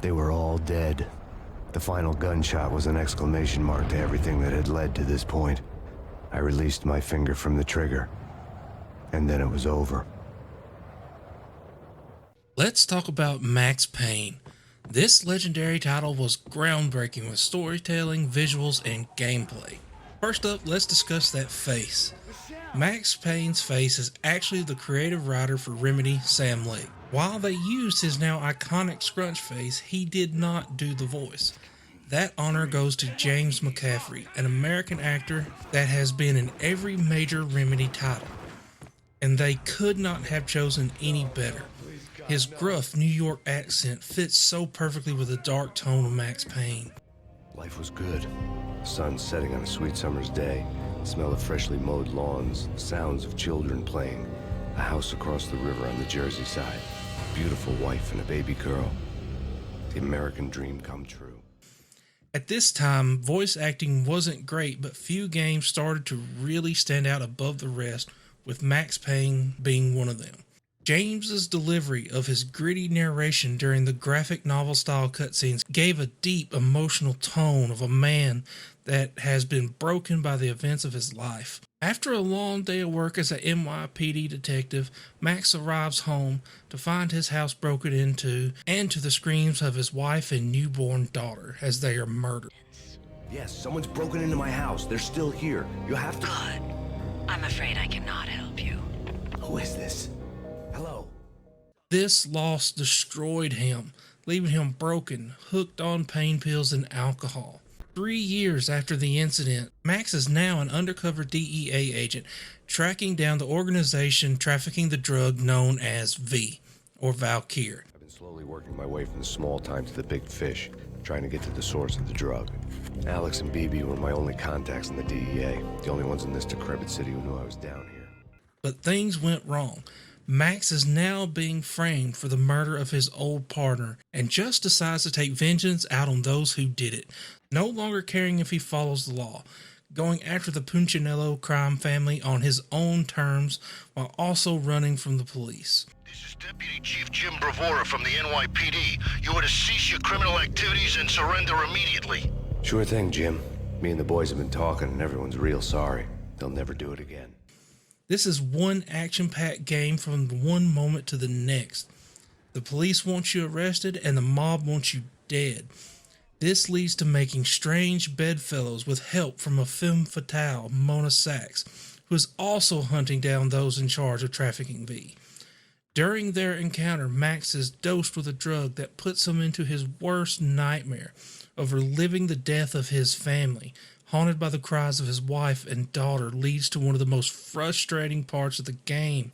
They were all dead. The final gunshot was an exclamation mark to everything that had led to this point. I released my finger from the trigger, and then it was over. Let's talk about Max Payne. This legendary title was groundbreaking with storytelling, visuals, and gameplay. First up, let's discuss that face. Max Payne's face is actually the creative writer for Remedy, Sam Lake. While they used his now iconic scrunch face, he did not do the voice. That honor goes to James McCaffrey, an American actor that has been in every major Remedy title. And they could not have chosen any better. His gruff New York accent fits so perfectly with the dark tone of Max Payne. Life was good. The sun setting on a sweet summer's day, the smell of freshly mowed lawns, sounds of children playing, a house across the river on the Jersey side, a beautiful wife and a baby girl. The American dream come true. At this time, voice acting wasn't great, but few games started to really stand out above the rest, with Max Payne being one of them. James's delivery of his gritty narration during the graphic novel-style cutscenes gave a deep, emotional tone of a man that has been broken by the events of his life. After a long day of work as a NYPD detective, Max arrives home to find his house broken into and to the screams of his wife and newborn daughter as they are murdered. Yes, someone's broken into my house. They're still here. You have to... Good. I'm afraid I cannot help you. Who is this? Hello? This loss destroyed him, leaving him broken, hooked on pain pills and alcohol. 3 years after the incident, Max is now an undercover DEA agent, tracking down the organization trafficking the drug known as V, or Valkyr. I've been slowly working my way from the small time to the big fish, trying to get to the source of the drug. Alex and BB were my only contacts in the DEA, the only ones in this decrepit city who knew I was down here. But things went wrong. Max is now being framed for the murder of his old partner and just decides to take vengeance out on those who did it, no longer caring if he follows the law, going after the Punchinello crime family on his own terms while also running from the police. This is Deputy Chief Jim Bravura from the NYPD. You are to cease your criminal activities and surrender immediately. Sure thing, Jim. Me and the boys have been talking and everyone's real sorry. They'll never do it again. This is one action-packed game from one moment to the next. The police want you arrested and the mob wants you dead. This leads to making strange bedfellows with help from a femme fatale, Mona Sachs, who is also hunting down those in charge of trafficking V. During their encounter, Max is dosed with a drug that puts him into his worst nightmare of reliving the death of his family. Haunted by the cries of his wife and daughter, leads to one of the most frustrating parts of the game.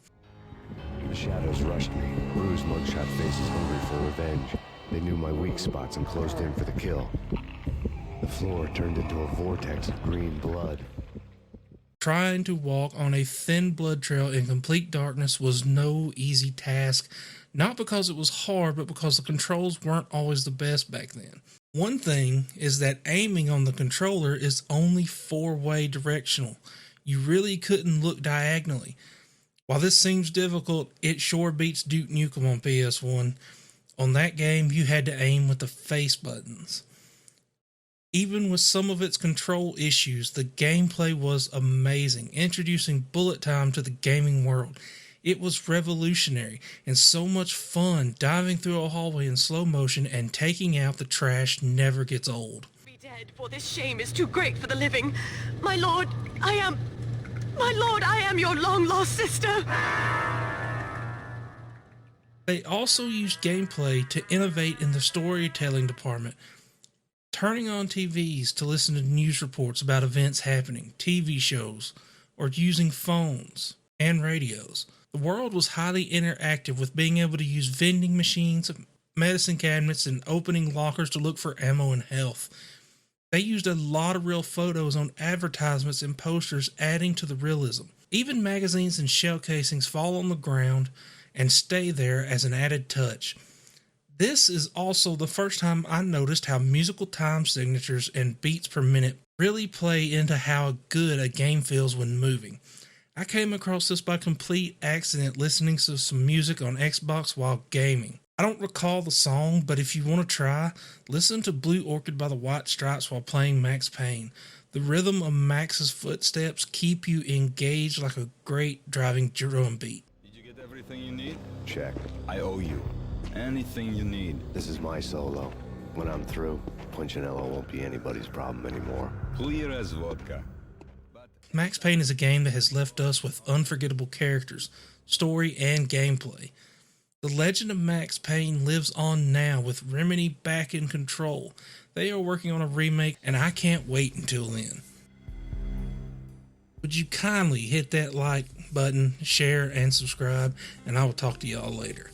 The shadows rushed me, bruised mugshot faces hungry for revenge. They knew my weak spots and closed in for the kill. The floor turned into a vortex of green blood. Trying to walk on a thin blood trail in complete darkness was no easy task, not because it was hard, but because the controls weren't always the best back then. One thing is that aiming on the controller is only 4-way directional. You really couldn't look diagonally. While this seems difficult, it sure beats Duke Nukem on PS1. On that game, you had to aim with the face buttons. Even with some of its control issues, the gameplay was amazing, introducing bullet time to the gaming world. It was revolutionary and so much fun. Diving through a hallway in slow motion and taking out the trash never gets old. Be dead, for this shame is too great for the living. My lord, I am your long-lost sister. They also used gameplay to innovate in the storytelling department, turning on TVs to listen to news reports about events happening, TV shows, or using phones and radios. The world was highly interactive, with being able to use vending machines, medicine cabinets, and opening lockers to look for ammo and health. They used a lot of real photos on advertisements and posters, adding to the realism. Even magazines and shell casings fall on the ground and stay there as an added touch. This is also the first time I noticed how musical time signatures and beats per minute really play into how good a game feels when moving. I came across this by complete accident listening to some music on Xbox while gaming. I don't recall the song, but if you want to try, listen to Blue Orchid by the White Stripes while playing Max Payne. The rhythm of Max's footsteps keep you engaged like a great driving drum beat. Did you get everything you need? Check. I owe you. Anything you need. This is my solo. When I'm through, Punchinello won't be anybody's problem anymore. Clear as vodka. Max Payne is a game that has left us with unforgettable characters, story, and gameplay. The legend of Max Payne lives on now with Remedy back in control. They are working on a remake, and I can't wait until then. Would you kindly hit that like button, share, and subscribe, and I will talk to y'all later.